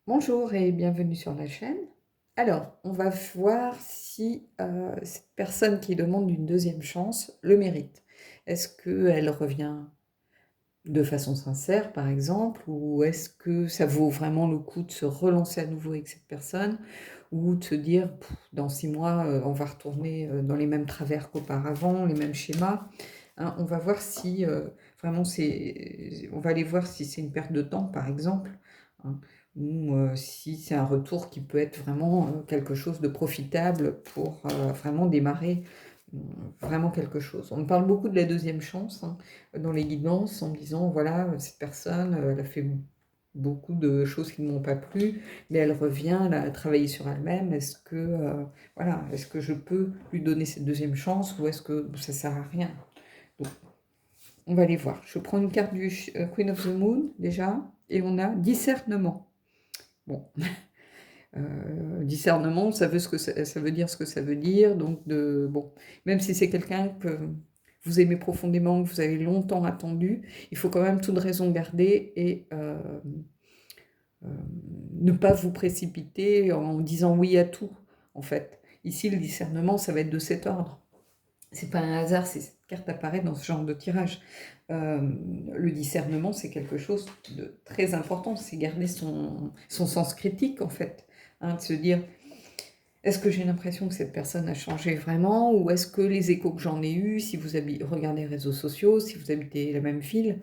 Bonjour et bienvenue sur la chaîne. Alors, on va voir si cette personne qui demande une deuxième chance le mérite. Est-ce qu'elle revient de façon sincère, par exemple, ou est-ce que ça vaut vraiment le coup de se relancer à nouveau avec cette personne, ou de se dire, dans 6 mois, on va retourner dans les mêmes travers qu'auparavant, les mêmes schémas. Hein, on va voir si vraiment on va aller voir si c'est une perte de temps, par exemple, hein, ou si c'est un retour qui peut être vraiment quelque chose de profitable pour vraiment démarrer euh, vraiment quelque chose. On me parle beaucoup de la deuxième chance, hein, dans les guidances en me disant, voilà, cette personne, elle a fait beaucoup de choses qui ne m'ont pas plu, mais elle revient, elle a travaillé sur elle-même. Est-ce que, voilà, est-ce que je peux lui donner cette deuxième chance ou est-ce que ça sert à rien? Donc, on va aller voir. Je prends une carte du Queen of the Moon, déjà, et on a discernement. Bon, discernement, ça veut, ça veut dire ce que ça veut dire, donc bon, même si c'est quelqu'un que vous aimez profondément, que vous avez longtemps attendu, il faut quand même toute raison garder et euh, ne pas vous précipiter en disant oui à tout, en fait. Ici, le discernement, ça va être de cet ordre. C'est pas un hasard si cette carte apparaît dans ce genre de tirage. Le discernement, c'est quelque chose de très important, c'est garder son sens critique, en fait. Hein, de se dire, est-ce que j'ai l'impression que cette personne a changé vraiment, ou est-ce que les échos que j'en ai eus, si vous regardez les réseaux sociaux, si vous habitez la même ville,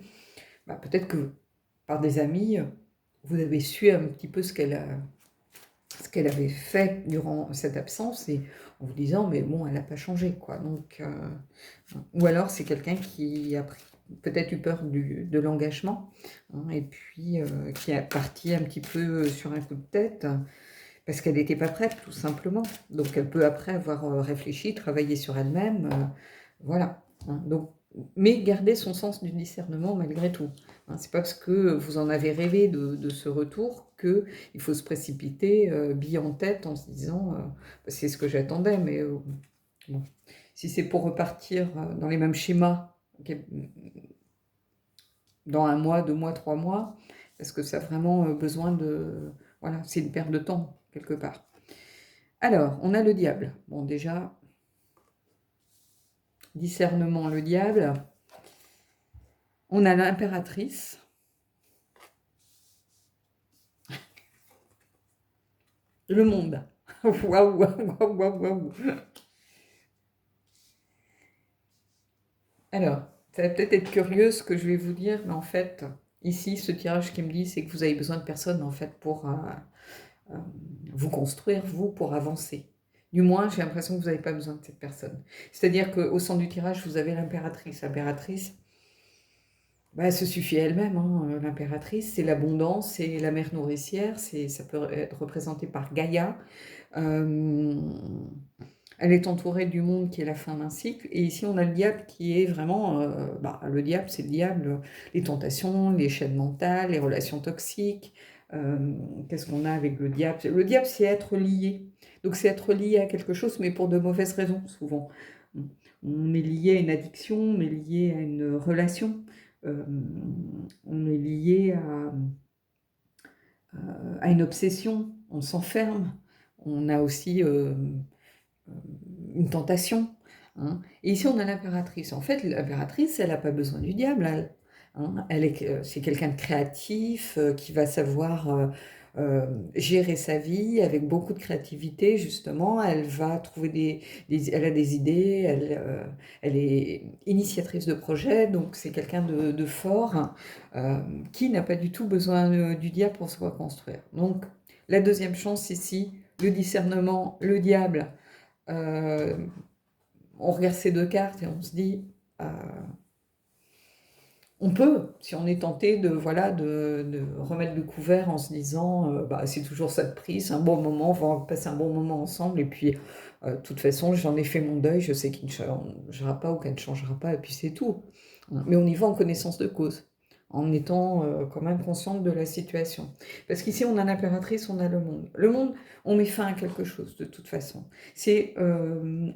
bah, peut-être que par des amis, vous avez su un petit peu ce qu'elle avait fait durant cette absence, et en vous disant, mais bon, elle n'a pas changé, quoi. Donc, ou alors c'est quelqu'un qui a peut-être eu peur de l'engagement, hein, et puis qui est parti un petit peu sur un coup de tête, parce qu'elle n'était pas prête, tout simplement. Donc elle peut après avoir réfléchi, travaillé sur elle-même, voilà. Hein. Donc, mais garder son sens du discernement malgré tout. Hein. C'est pas parce que vous en avez rêvé de ce retour qu'il faut se précipiter, bille en tête, en se disant c'est ce que j'attendais, mais bon. Si c'est pour repartir dans les mêmes schémas, dans 1 mois, 2 mois, 3 mois, est-ce que ça a vraiment besoin de... Voilà, c'est une perte de temps, quelque part. Alors, on a le diable. Bon, déjà, discernement, le diable. On a l'impératrice. Le monde. Waouh, waouh, waouh, waouh, waouh. Alors, ça va peut-être être curieux ce que je vais vous dire, mais en fait, ici, ce tirage qui me dit, c'est que vous avez besoin de personne, en fait, pour euh, vous construire, vous, pour avancer. Du moins, j'ai l'impression que vous n'avez pas besoin de cette personne. C'est-à-dire qu'au centre du tirage, vous avez l'impératrice. L'impératrice, bah, elle se suffit elle-même, hein. L'impératrice, c'est l'abondance, c'est la mère nourricière, ça peut être représenté par Gaïa. Euh, Elle est entourée du monde qui est la fin d'un cycle. Et ici, on a le diable qui est vraiment... le diable, c'est le diable. Les tentations, les chaînes mentales, les relations toxiques. Qu'est-ce qu'on a avec le diable? Le diable, c'est être lié. Donc, c'est être lié à quelque chose, mais pour de mauvaises raisons, souvent. On est lié à une addiction, on est lié à une relation. euh, on est lié à une obsession. On s'enferme. On a aussi... une tentation. Hein. Et ici, on a l'impératrice. En fait, l'impératrice, elle n'a pas besoin du diable. Hein. C'est quelqu'un de créatif qui va savoir gérer sa vie avec beaucoup de créativité, justement. Elle va trouver elle a des idées, elle est initiatrice de projet, donc c'est quelqu'un de fort, hein, qui n'a pas du tout besoin du diable pour se reconstruire. Donc, la deuxième chance ici, le discernement, le diable. Euh, on regarde ces deux cartes et on se dit, on peut, si on est tenté voilà, de remettre le couvert en se disant, c'est toujours ça de prix, c'est un bon moment, on va passer un bon moment ensemble, et puis, de toute façon, j'en ai fait mon deuil, je sais qu'il ne changera pas ou qu'elle ne changera pas, et puis c'est tout. Mais on y va en connaissance de cause. en étant quand même consciente de la situation. Parce qu'ici, on a l'impératrice, on a le monde. Le monde, on met fin à quelque chose de toute façon. C'est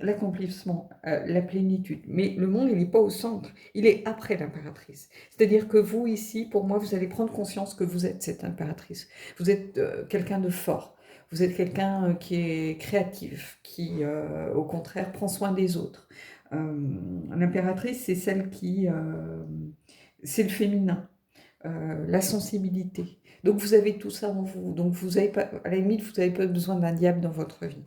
l'accomplissement, la plénitude. Mais le monde, il n'est pas au centre, il est après l'impératrice. C'est-à-dire que vous, ici, pour moi, vous allez prendre conscience que vous êtes cette impératrice. Vous êtes quelqu'un de fort. Vous êtes quelqu'un qui est créatif, qui, au contraire, prend soin des autres. L'impératrice, c'est celle qui... c'est le féminin, la sensibilité. Donc vous avez tout ça en vous. Donc vous avez pas, à la limite, vous n'avez pas besoin d'un diable dans votre vie.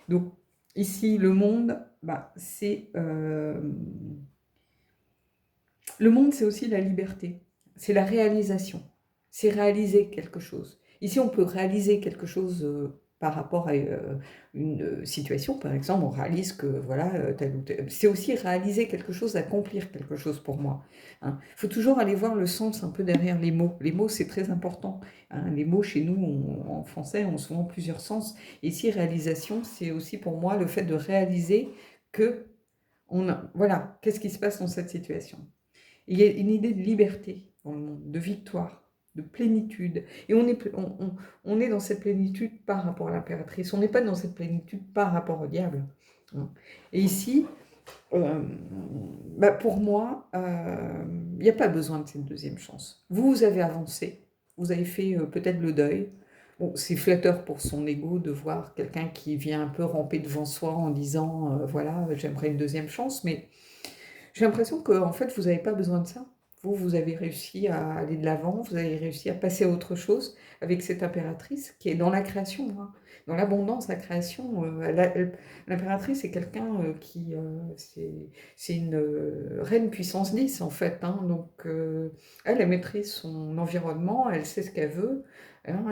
Donc ici, le monde, bah, c'est... le monde, c'est aussi la liberté. C'est la réalisation. C'est réaliser quelque chose. Ici, on peut réaliser quelque chose par rapport à une situation. Par exemple, on réalise que, voilà, tel ou tel... C'est aussi réaliser quelque chose, accomplir quelque chose pour moi. Il faut toujours aller voir le sens un peu derrière les mots. Les mots, c'est très important. Les mots, chez nous, en français, ont souvent plusieurs sens. Et ici, réalisation, c'est aussi pour moi le fait de réaliser que, voilà, qu'est-ce qui se passe dans cette situation. Il y a une idée de liberté dans le monde, de victoire, de plénitude. Et on est dans cette plénitude par rapport à l'impératrice. On n'est pas dans cette plénitude par rapport au diable. Et ici, pour moi, il n'y a pas besoin de cette deuxième chance. Vous avez avancé, vous avez fait peut-être le deuil. Bon, c'est flatteur pour son ego de voir quelqu'un qui vient un peu ramper devant soi en disant voilà, j'aimerais une deuxième chance, mais j'ai l'impression que en fait, vous n'avez pas besoin de ça. Vous avez réussi à aller de l'avant, vous avez réussi à passer à autre chose avec cette impératrice qui est dans la création, dans l'abondance, la création. L'impératrice, c'est quelqu'un qui... c'est une reine puissance 10, en fait. Donc, elle maîtrise son environnement, elle sait ce qu'elle veut.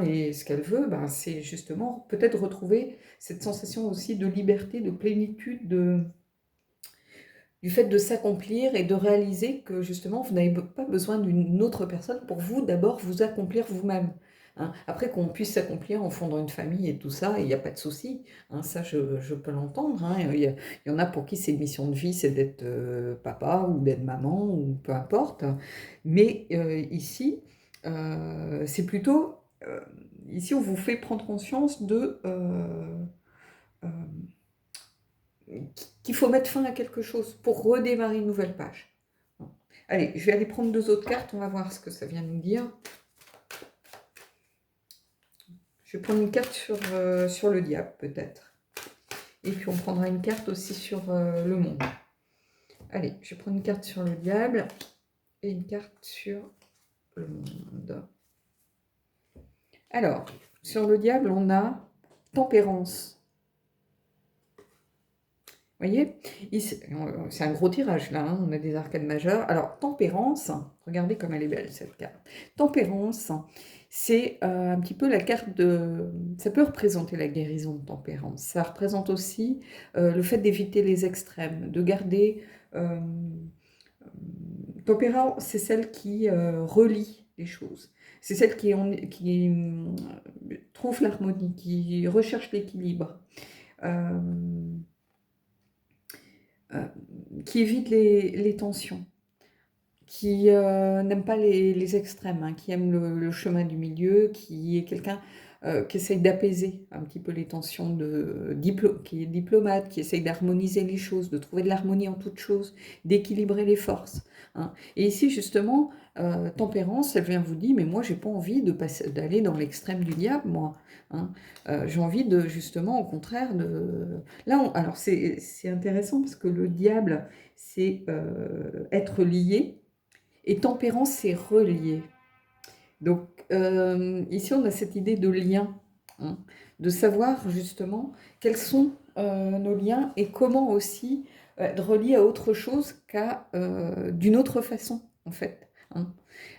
Et ce qu'elle veut, c'est justement peut-être retrouver cette sensation aussi de liberté, de plénitude, du fait de s'accomplir et de réaliser que justement, vous n'avez pas besoin d'une autre personne pour vous, d'abord, vous accomplir vous-même. Après, qu'on puisse s'accomplir en fondant une famille et tout ça, il n'y a pas de souci. Ça, je peux l'entendre. Il y en a pour qui c'est une mission de vie, c'est d'être papa ou d'être maman ou peu importe. Mais ici, c'est plutôt... ici, on vous fait prendre conscience de... qu'il faut mettre fin à quelque chose pour redémarrer une nouvelle page. Allez, je vais aller prendre 2 autres cartes, on va voir ce que ça vient nous dire. Je vais prendre une carte sur le diable, peut-être. Et puis on prendra une carte aussi sur le monde. Allez, je vais prendre une carte sur le diable et une carte sur le monde. Alors, sur le diable, on a tempérance. Vous voyez, c'est un gros tirage là, on a des arcades majeures. Alors, tempérance, regardez comme elle est belle cette carte. Tempérance, c'est un petit peu la carte de... Ça peut représenter la guérison de tempérance. Ça représente aussi le fait d'éviter les extrêmes, de garder... tempérance, c'est celle qui relie les choses. C'est celle qui trouve l'harmonie, qui recherche l'équilibre. Qui évite les tensions, qui n'aime pas les extrêmes, qui aime le chemin du milieu, qui est quelqu'un qui essaye d'apaiser un petit peu les tensions, qui est diplomate, qui essaye d'harmoniser les choses, de trouver de l'harmonie en toutes choses, d'équilibrer les forces. Et ici, justement, tempérance, elle vient vous dire, mais moi, j'ai pas envie d'aller dans l'extrême du diable, moi. J'ai envie de, justement, au contraire, de... Là, alors, c'est intéressant parce que le diable, c'est être lié, et tempérance, c'est relier. Donc, ici, on a cette idée de lien, de savoir, justement, quels sont nos liens et comment aussi être relié à autre chose qu'à d'une autre façon, en fait.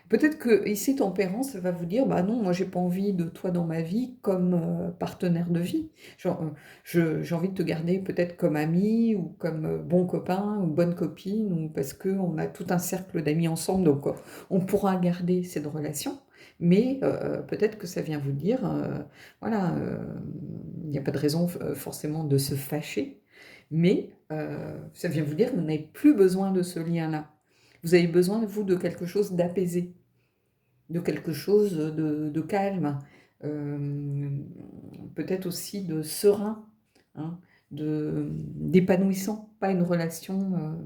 Peut-être que ici, tempérance, ça va vous dire, bah non, moi j'ai pas envie de toi dans ma vie comme partenaire de vie. J'ai envie de te garder peut-être comme ami ou comme bon copain ou bonne copine, ou parce qu'on a tout un cercle d'amis ensemble, donc on pourra garder cette relation. Mais peut-être que ça vient vous dire, voilà, il n'y a pas de raison forcément de se fâcher, mais ça vient vous dire que vous n'avez plus besoin de ce lien-là. Vous avez besoin, vous, de quelque chose d'apaisé, de quelque chose de calme, peut-être aussi de serein, hein, d'épanouissant, pas une relation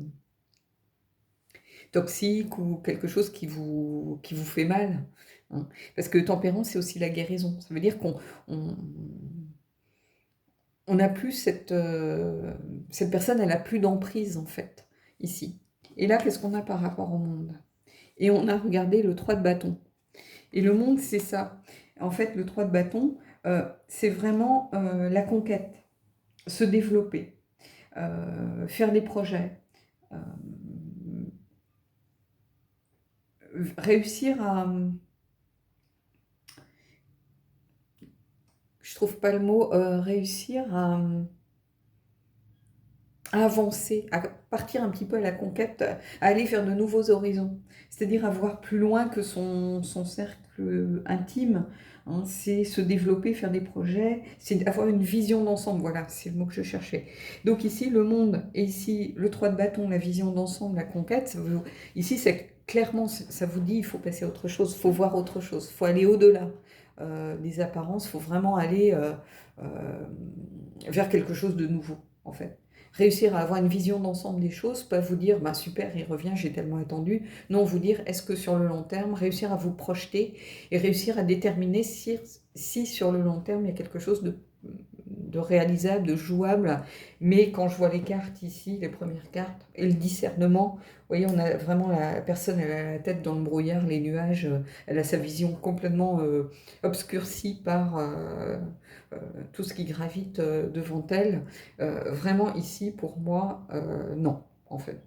toxique ou quelque chose qui vous fait mal, hein. Parce que tempérance, c'est aussi la guérison. Ça veut dire on n'a plus cette personne, elle a plus d'emprise, en fait, ici. Et là, qu'est-ce qu'on a par rapport au monde? Et on a regardé le 3 de bâton. Et le monde, c'est ça. En fait, le 3 de bâton, c'est vraiment la conquête, se développer, faire des projets, euh, réussir à... Je trouve pas le mot, réussir à avancer, à partir un petit peu à la conquête, à aller vers de nouveaux horizons. C'est-à-dire à voir plus loin que son cercle intime, hein. C'est se développer, faire des projets, c'est avoir une vision d'ensemble. Voilà, c'est le mot que je cherchais. Donc ici, le monde, et ici, le 3 de bâton, la vision d'ensemble, la conquête, ici, c'est clairement, ça vous dit, il faut passer à autre chose, il faut voir autre chose, il faut aller au-delà des apparences, il faut vraiment aller vers quelque chose de nouveau, en fait. Réussir à avoir une vision d'ensemble des choses, pas vous dire bah super, il revient, j'ai tellement attendu. Non, vous dire est-ce que sur le long terme, réussir à vous projeter et réussir à déterminer si sur le long terme il y a quelque chose de réalisable, de jouable. Mais quand je vois les cartes ici, les premières cartes, et le discernement, vous voyez, on a vraiment la personne, elle a la tête dans le brouillard, les nuages, elle a sa vision complètement obscurcie par euh, tout ce qui gravite devant elle. Vraiment ici, pour moi, non, en fait.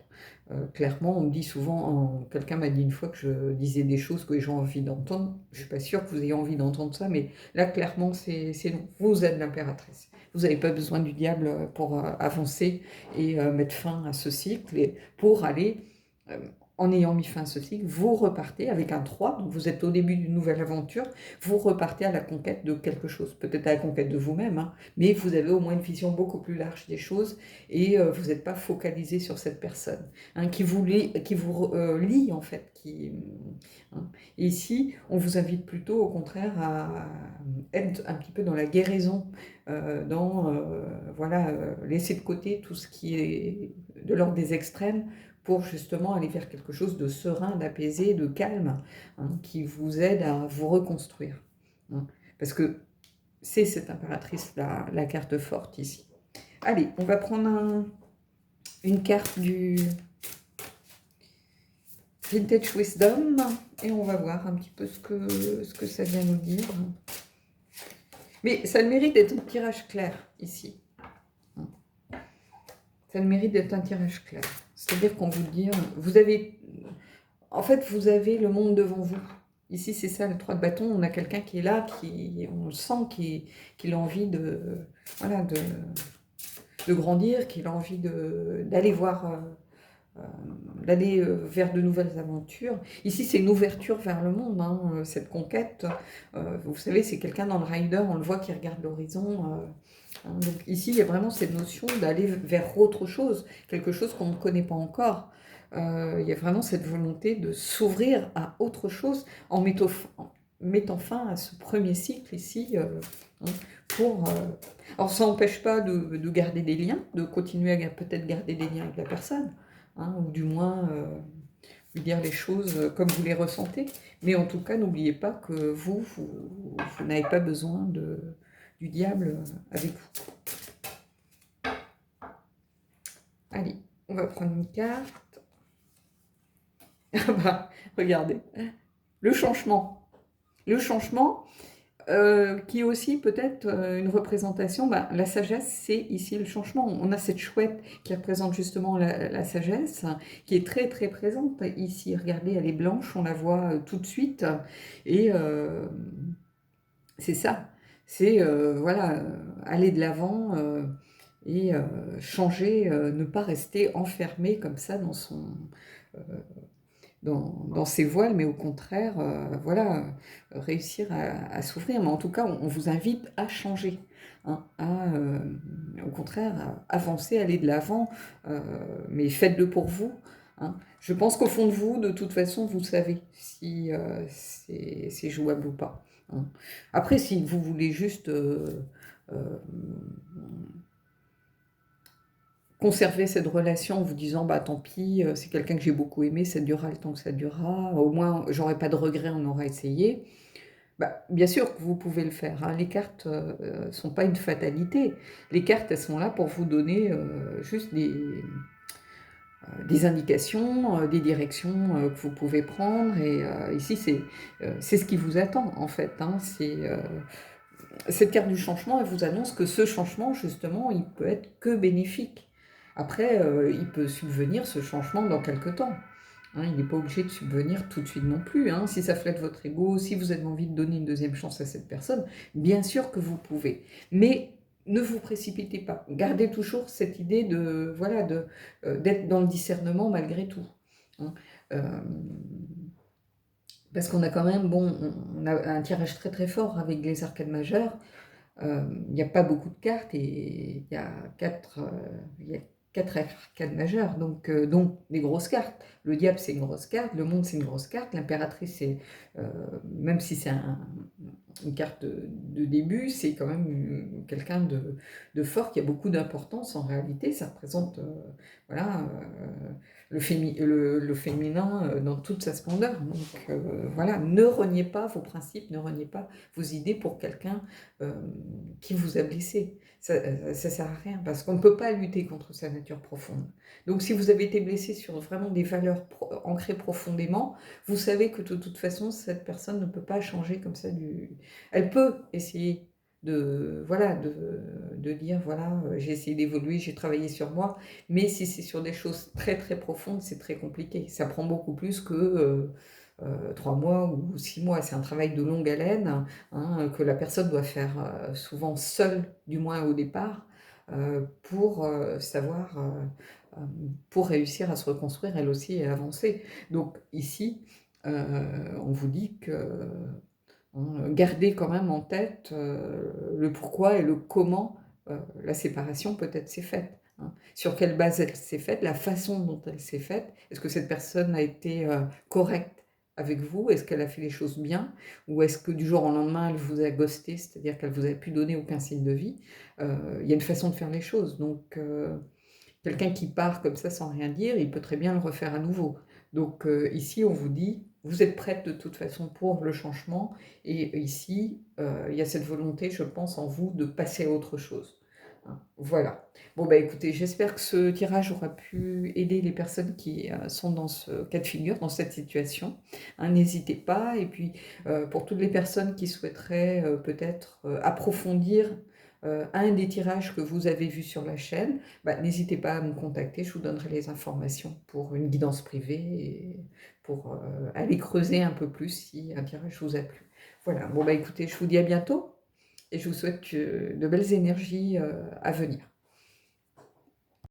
Clairement, on me dit souvent, quelqu'un m'a dit une fois que je disais des choses que les gens ont envie d'entendre. Je suis pas sûre que vous ayez envie d'entendre ça, mais là, clairement, c'est non. Vous êtes l'impératrice. Vous n'avez pas besoin du diable pour avancer et mettre fin à ce cycle. Et pour aller, euh, en ayant mis fin à ce cycle, vous repartez avec un 3, donc vous êtes au début d'une nouvelle aventure, vous repartez à la conquête de quelque chose, peut-être à la conquête de vous-même, hein, mais vous avez au moins une vision beaucoup plus large des choses et vous n'êtes pas focalisé sur cette personne, hein, qui vous lie en fait. Hein. Et ici, on vous invite plutôt au contraire à être un petit peu dans la guérison, voilà, laisser de côté tout ce qui est de l'ordre des extrêmes pour justement aller vers quelque chose de serein, d'apaisé, de calme, hein, qui vous aide à vous reconstruire, hein. Parce que c'est cette impératrice, la carte forte ici. Allez, on va prendre une carte du Vintage Wisdom et on va voir un petit peu ce que ça vient nous dire. Mais ça le mérite d'être un tirage clair ici. Ça le mérite d'être un tirage clair. C'est-à-dire qu'on vous dit, vous avez... En fait, vous avez le monde devant vous. Ici, c'est ça, le 3 de bâton. On a quelqu'un qui est là, on le sent, qu'il a envie voilà, de grandir, qu'il a envie d'aller voir, d'aller vers de nouvelles aventures. Ici, c'est une ouverture vers le monde, hein, cette conquête. Vous savez, c'est quelqu'un dans le rider, on le voit qui regarde l'horizon. Hein. Donc ici, il y a vraiment cette notion d'aller vers autre chose, quelque chose qu'on ne connaît pas encore. Il y a vraiment cette volonté de s'ouvrir à autre chose en mettant fin à ce premier cycle ici. Hein, alors ça n'empêche pas de garder des liens, de continuer à peut-être garder des liens avec la personne, hein, ou du moins lui dire les choses comme vous les ressentez. Mais en tout cas, n'oubliez pas que vous n'avez pas besoin du diable avec vous. Allez, on va prendre une carte. Ah bah, regardez, le changement. Le changement, qui est aussi peut-être une représentation, la sagesse, c'est ici le changement. On a cette chouette qui représente justement la sagesse, hein, qui est très très présente ici. Regardez, elle est blanche, on la voit tout de suite. Et c'est ça, c'est voilà, aller de l'avant et changer, ne pas rester enfermé comme ça euh, dans ses voiles, mais au contraire, voilà, réussir à s'ouvrir. Mais en tout cas, on vous invite à changer, hein, au contraire, à avancer, aller de l'avant, mais faites-le pour vous, hein. Je pense qu'au fond de vous, de toute façon, vous savez si c'est jouable ou pas, hein. Après, si vous voulez juste euh, conserver cette relation en vous disant, bah tant pis, c'est quelqu'un que j'ai beaucoup aimé, ça durera le temps que ça durera, au moins j'aurai pas de regrets, on aura essayé. Bah, bien sûr que vous pouvez le faire, hein. Les cartes ne sont pas une fatalité. Les cartes, elles sont là pour vous donner juste des indications, des directions que vous pouvez prendre. Et ici, c'est ce qui vous attend, en fait, hein. Cette carte du changement, elle vous annonce que ce changement, justement, il peut être que bénéfique. Après, il peut subvenir, ce changement, dans quelques temps. Hein, il n'est pas obligé de subvenir tout de suite non plus, hein. Si ça flatte votre ego, si vous avez envie de donner une deuxième chance à cette personne, bien sûr que vous pouvez. Mais ne vous précipitez pas. Gardez toujours cette idée de, voilà, d'être dans le discernement malgré tout, hein. Euh, Parce qu'on a quand même, bon, on a un tirage très très fort avec les arcades majeures. Il n'y a pas beaucoup de cartes et il y a quatre arcades majeures, donc des grosses cartes. Le diable, c'est une grosse carte, le monde, c'est une grosse carte, l'impératrice, euh, même si c'est une carte de début, c'est quand même quelqu'un de fort qui a beaucoup d'importance en réalité. Ça représente voilà, le féminin dans toute sa splendeur. Donc voilà, ne reniez pas vos principes, ne reniez pas vos idées pour quelqu'un euh, qui vous a blessé. Ça sert à rien parce qu'on ne peut pas lutter contre sa nature profonde. Donc si vous avez été blessé sur vraiment des valeurs ancrées profondément, vous savez que de toute façon, cette personne ne peut pas changer comme ça Elle peut essayer voilà, de dire, voilà, j'ai essayé d'évoluer, j'ai travaillé sur moi, mais si c'est sur des choses très très profondes, c'est très compliqué. Ça prend beaucoup plus que 3 mois ou 6 mois. C'est un travail de longue haleine, hein, que la personne doit faire souvent seule, du moins au départ, pour savoir, pour réussir à se reconstruire elle aussi et avancer. Donc ici, on vous dit que gardez quand même en tête le pourquoi et le comment la séparation peut-être s'est faite, hein. Sur quelle base elle s'est faite, la façon dont elle s'est faite. Est-ce que cette personne a été correcte avec vous? Est-ce qu'elle a fait les choses bien? Ou est-ce que du jour au lendemain, elle vous a ghosté, c'est-à-dire qu'elle vous a plus donné aucun signe de vie? Il y a une façon de faire les choses. Donc, quelqu'un qui part comme ça sans rien dire, il peut très bien le refaire à nouveau. Donc ici, on vous dit, vous êtes prête de toute façon pour le changement. Et ici, il y a cette volonté, je pense, en vous de passer à autre chose, hein. Voilà. Bon, bah écoutez, j'espère que ce tirage aura pu aider les personnes qui sont dans ce cas de figure, dans cette situation, hein. N'hésitez pas. Et puis, pour toutes les personnes qui souhaiteraient peut-être approfondir un des tirages que vous avez vus sur la chaîne, bah, n'hésitez pas à me contacter, je vous donnerai les informations pour une guidance privée et pour aller creuser un peu plus si un tirage vous a plu. Voilà, bon bah écoutez, je vous dis à bientôt et je vous souhaite de belles énergies à venir.